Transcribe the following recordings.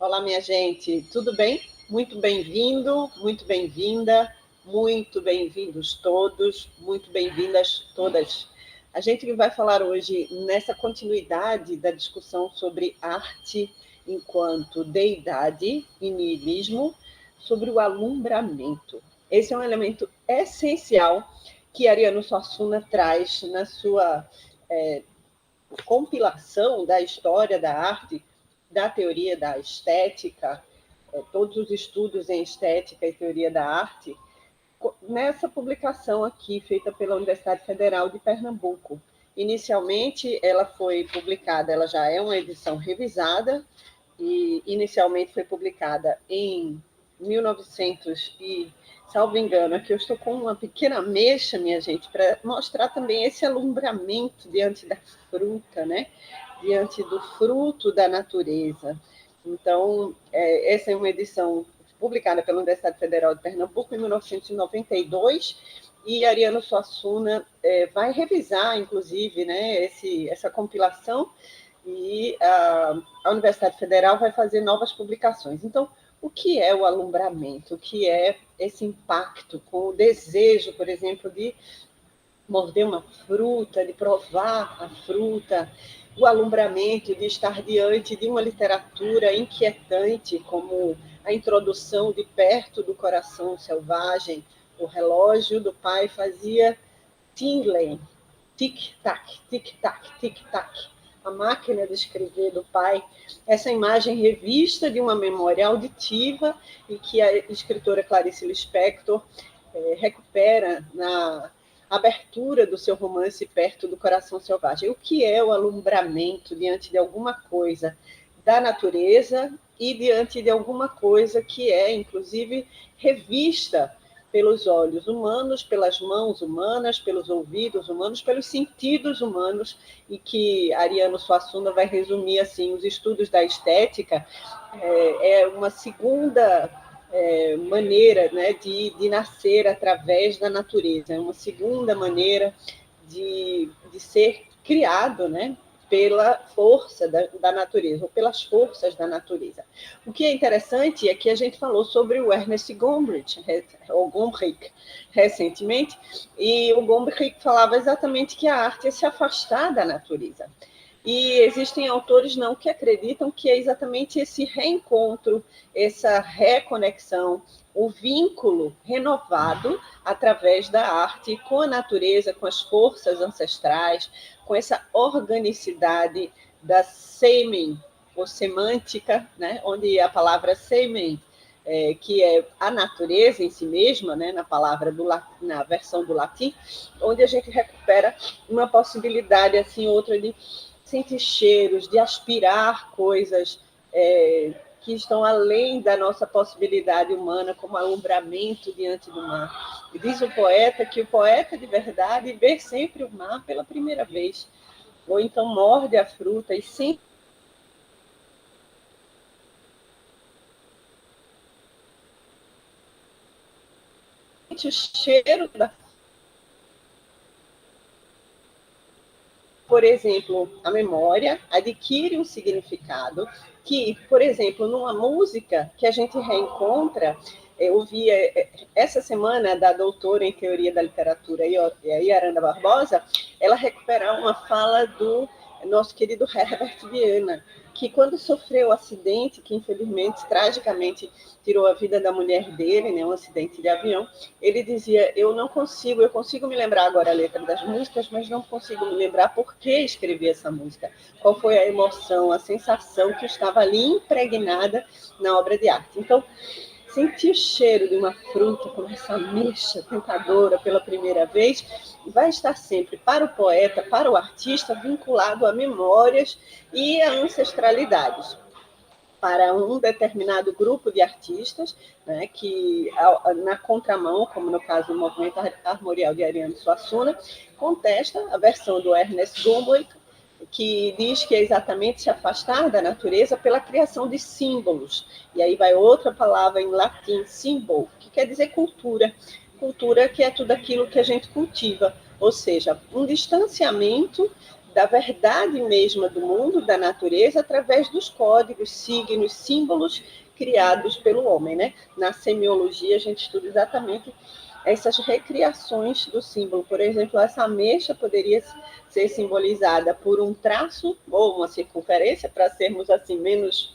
Olá, minha gente, tudo bem? Muito bem-vindo, muito bem-vinda, muito bem-vindos todos, muito bem-vindas todas. A gente vai falar hoje, nessa continuidade da discussão sobre arte enquanto deidade e niilismo, sobre o alumbramento. Esse é um elemento essencial que Ariano Suassuna traz na sua compilação da história da arte, da teoria da estética, todos os estudos em estética e teoria da arte, nessa publicação aqui, feita pela Universidade Federal de Pernambuco. Inicialmente, ela foi publicada, ela já é uma edição revisada, e inicialmente foi publicada em 1900 e, salvo engano, aqui eu estou com uma pequena mecha, minha gente, para mostrar também esse alumbramento diante da fruta, né? Diante do fruto da natureza. Então, essa é uma edição publicada pela Universidade Federal de Pernambuco em 1992, e Ariano Suassuna vai revisar, inclusive, né, essa compilação, e a Universidade Federal vai fazer novas publicações. Então, o que é o alumbramento? O que é esse impacto com o desejo, por exemplo, de morder uma fruta, de provar a fruta, o alumbramento de estar diante de uma literatura inquietante, como a introdução de Perto do Coração Selvagem, o relógio do pai fazia tingling, tic-tac, tic-tac, tic-tac, a máquina de escrever do pai, essa imagem revista de uma memória auditiva e que a escritora Clarice Lispector recupera na abertura do seu romance Perto do Coração Selvagem. O que é o alumbramento diante de alguma coisa da natureza e diante de alguma coisa que é, inclusive, revista pelos olhos humanos, pelas mãos humanas, pelos ouvidos humanos, pelos sentidos humanos, e que Ariano Suassuna vai resumir assim: os estudos da estética é uma segunda maneira, né, de nascer através da natureza, é uma segunda maneira de ser criado, né, pela força da natureza, ou pelas forças da natureza. O que é interessante é que a gente falou sobre o Ernest Gombrich, ou Gombrich, recentemente, e o Gombrich falava exatamente que a arte é se afastar da natureza. E existem autores não que acreditam que é exatamente esse reencontro, essa reconexão, o vínculo renovado através da arte com a natureza, com as forças ancestrais, com essa organicidade da semen, ou semântica, né? Onde a palavra semen, que é a natureza em si mesma, né? Na versão do latim, onde a gente recupera uma possibilidade assim, outra de sentir cheiros, de aspirar coisas que estão além da nossa possibilidade humana, como alumbramento diante do mar. E diz o poeta que o poeta de verdade vê sempre o mar pela primeira vez, ou então morde a fruta e sente o cheiro da. Por exemplo, a memória adquire um significado que, por exemplo, numa música que a gente reencontra, eu ouvi essa semana da doutora em Teoria da Literatura, Iaranda Barbosa, ela recuperar uma fala do nosso querido Herbert Viana, que quando sofreu o acidente, que infelizmente, tragicamente, tirou a vida da mulher dele, né, um acidente de avião, ele dizia: eu consigo me lembrar agora a letra das músicas, mas não consigo me lembrar por que escrevi essa música, qual foi a emoção, a sensação que estava ali impregnada na obra de arte. Então, sentir o cheiro de uma fruta com essa mecha tentadora pela primeira vez vai estar sempre, para o poeta, para o artista, vinculado a memórias e a ancestralidades. Para um determinado grupo de artistas, né, que na contramão, como no caso do movimento armorial de Ariano Suassuna, contesta a versão do Ernest Gombrich, que diz que é exatamente se afastar da natureza pela criação de símbolos. E aí vai outra palavra em latim, symbol, que quer dizer cultura. Cultura que é tudo aquilo que a gente cultiva, ou seja, um distanciamento da verdade mesma do mundo, da natureza, através dos códigos, signos, símbolos criados pelo homem, né? Na semiologia, a gente estuda exatamente essas recriações do símbolo. Por exemplo, essa ameixa poderia ser simbolizada por um traço ou uma circunferência, para sermos assim menos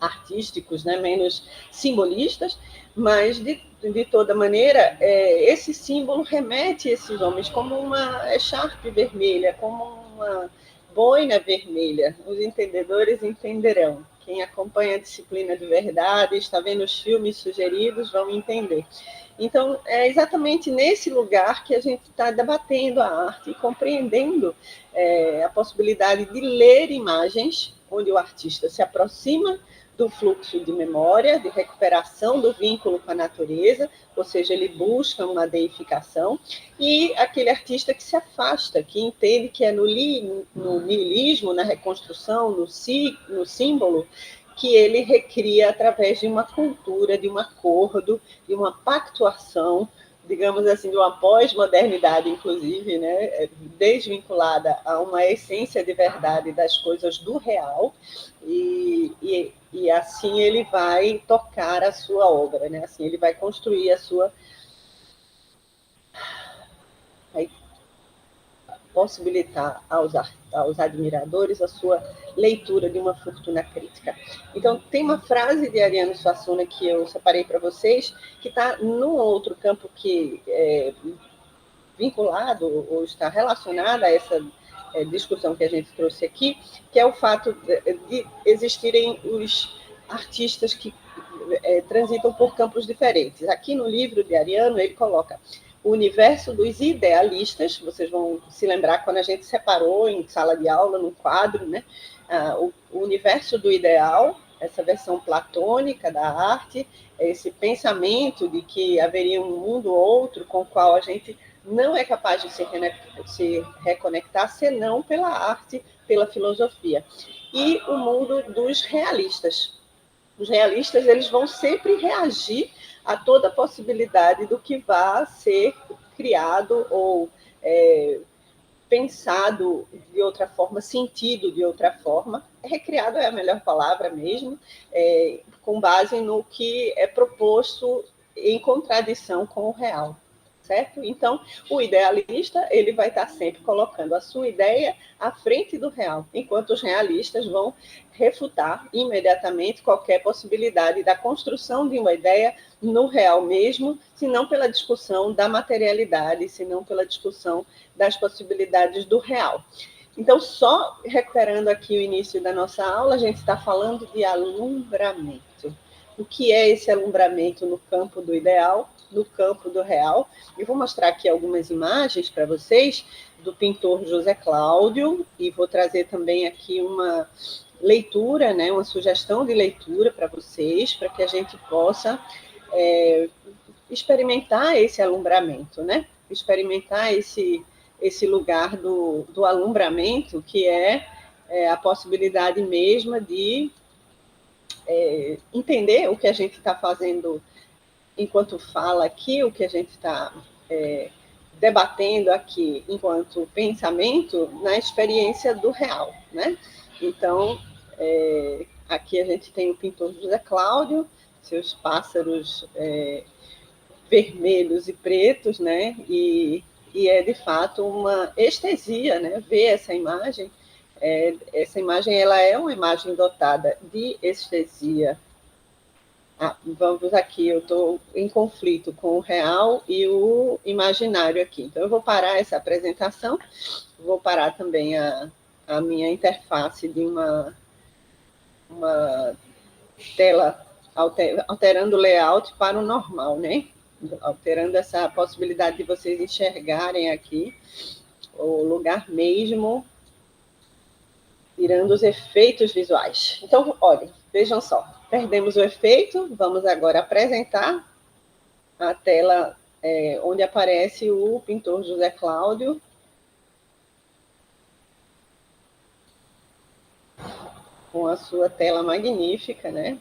artísticos, né, menos simbolistas, mas de toda maneira, esse símbolo remete a esses homens como uma echarpe vermelha, como uma boina vermelha. Os entendedores entenderão. Quem acompanha a disciplina de verdade, está vendo os filmes sugeridos, vão entender. Então, é exatamente nesse lugar que a gente está debatendo a arte e compreendendo a possibilidade de ler imagens, onde o artista se aproxima do fluxo de memória, de recuperação do vínculo com a natureza, ou seja, ele busca uma deificação, e aquele artista que se afasta, que entende que é no niilismo, na reconstrução, no símbolo, que ele recria através de uma cultura, de um acordo, de uma pactuação, digamos assim, de uma pós-modernidade, inclusive, né, desvinculada a uma essência de verdade das coisas do real, e assim ele vai tocar a sua obra, né? Assim ele vai construir a sua... Vai possibilitar aos admiradores a sua leitura de uma fortuna crítica. Então, tem uma frase de Ariano Suassuna que eu separei para vocês, que está num outro campo que é vinculado ou está relacionado a essa discussão que a gente trouxe aqui, que é o fato de existirem os artistas que transitam por campos diferentes. Aqui no livro de Ariano, ele coloca o universo dos idealistas. Vocês vão se lembrar quando a gente separou em sala de aula, no quadro, né? O universo do ideal, essa versão platônica da arte, esse pensamento de que haveria um mundo outro com o qual a gente não é capaz de se reconectar senão pela arte, pela filosofia. E o mundo dos realistas. Os realistas, eles vão sempre reagir a toda possibilidade do que vá ser criado ou pensado de outra forma, sentido de outra forma. Recriado é a melhor palavra mesmo, com base no que é proposto em contradição com o real. Certo? Então, o idealista ele vai estar sempre colocando a sua ideia à frente do real, enquanto os realistas vão refutar imediatamente qualquer possibilidade da construção de uma ideia no real mesmo, se não pela discussão da materialidade, se não pela discussão das possibilidades do real. Então, só recuperando aqui o início da nossa aula, a gente está falando de alumbramento. O que é esse alumbramento no campo do ideal, no campo do real? Eu vou mostrar aqui algumas imagens para vocês do pintor José Cláudio, e vou trazer também aqui uma leitura, né, uma sugestão de leitura para vocês, para que a gente possa experimentar esse alumbramento, né? Experimentar esse lugar do alumbramento, que é a possibilidade mesma de entender o que a gente está fazendo enquanto fala aqui, o que a gente está debatendo aqui enquanto pensamento na experiência do real, né? Então, aqui a gente tem o pintor José Cláudio, seus pássaros vermelhos e pretos, né? E é de fato uma estesia, né? Ver essa imagem. Essa imagem ela é uma imagem dotada de estesia. Vamos aqui, eu estou em conflito com o real e o imaginário aqui. Então, eu vou parar essa apresentação, vou parar também a minha interface de uma tela, alterando o layout para o normal, né? Alterando essa possibilidade de vocês enxergarem aqui o lugar mesmo, tirando os efeitos visuais. Então, olhem, vejam só. Perdemos o efeito, vamos agora apresentar a tela onde aparece o pintor José Cláudio. Com a sua tela magnífica, né?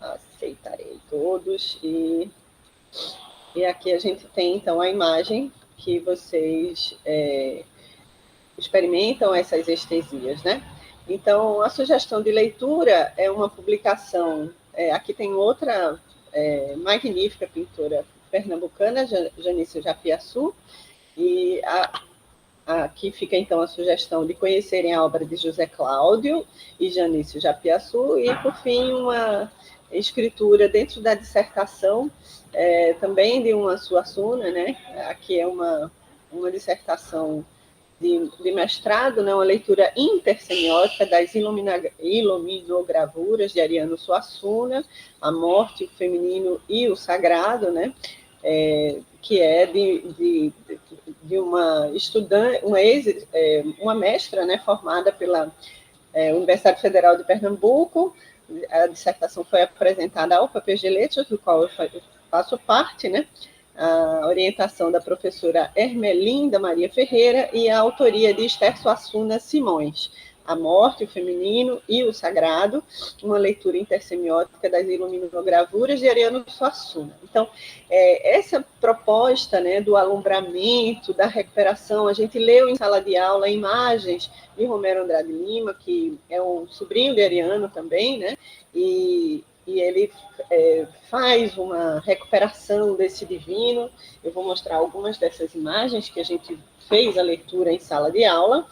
Aceitarei todos. E aqui a gente tem, então, a imagem que vocês experimentam essas estesias, né? Então, a sugestão de leitura é uma publicação. Aqui tem outra magnífica pintora pernambucana, Janício Japiaçu, e aqui fica, então, a sugestão de conhecerem a obra de José Cláudio e Janício Japiaçu, e, por fim, uma escritura dentro da dissertação, também de uma Suassuna, né? Aqui é uma dissertação de mestrado, né, uma leitura intersemiótica das iluminogravuras de Ariano Suassuna, A Morte, o Feminino e o Sagrado, né, que é de uma estudante, uma mestra, né, formada pela Universidade Federal de Pernambuco. A dissertação foi apresentada ao PPG Letras, do qual eu faço parte, né, a orientação da professora Ermelinda Maria Ferreira e a autoria de Esther Suassuna Simões, A Morte, o Feminino e o Sagrado, uma leitura intersemiótica das iluminogravuras de Ariano Suassuna. Então, essa proposta, né, do alumbramento, da recuperação, a gente leu em sala de aula imagens de Romero Andrade Lima, que é um sobrinho de Ariano também, né, e ele faz uma recuperação desse divino. Eu vou mostrar algumas dessas imagens que a gente fez a leitura em sala de aula,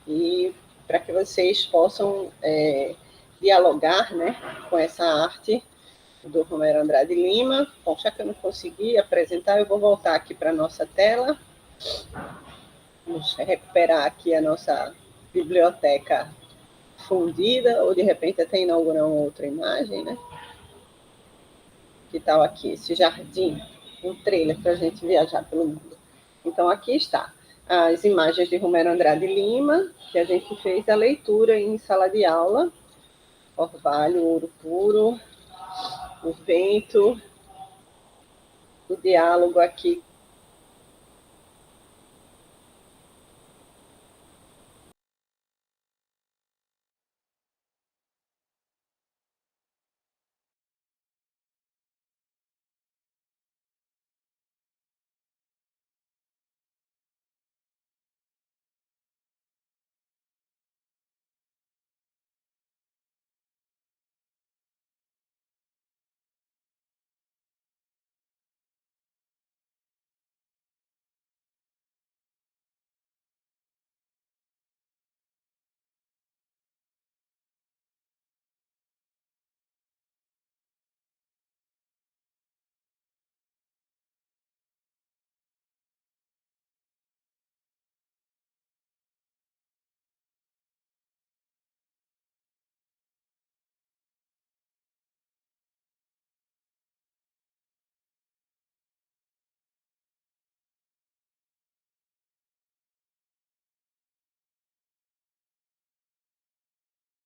e para que vocês possam dialogar, né, com essa arte do Romero Andrade Lima. Bom, já que eu não consegui apresentar, eu vou voltar aqui para a nossa tela. Vamos recuperar aqui a nossa biblioteca fundida, ou de repente até inaugurar uma outra imagem, né? Que tal aqui, esse jardim, um trailer para a gente viajar pelo mundo. Então, aqui está as imagens de Romero Andrade Lima, que a gente fez a leitura em sala de aula. Orvalho, ouro puro, o vento, o diálogo aqui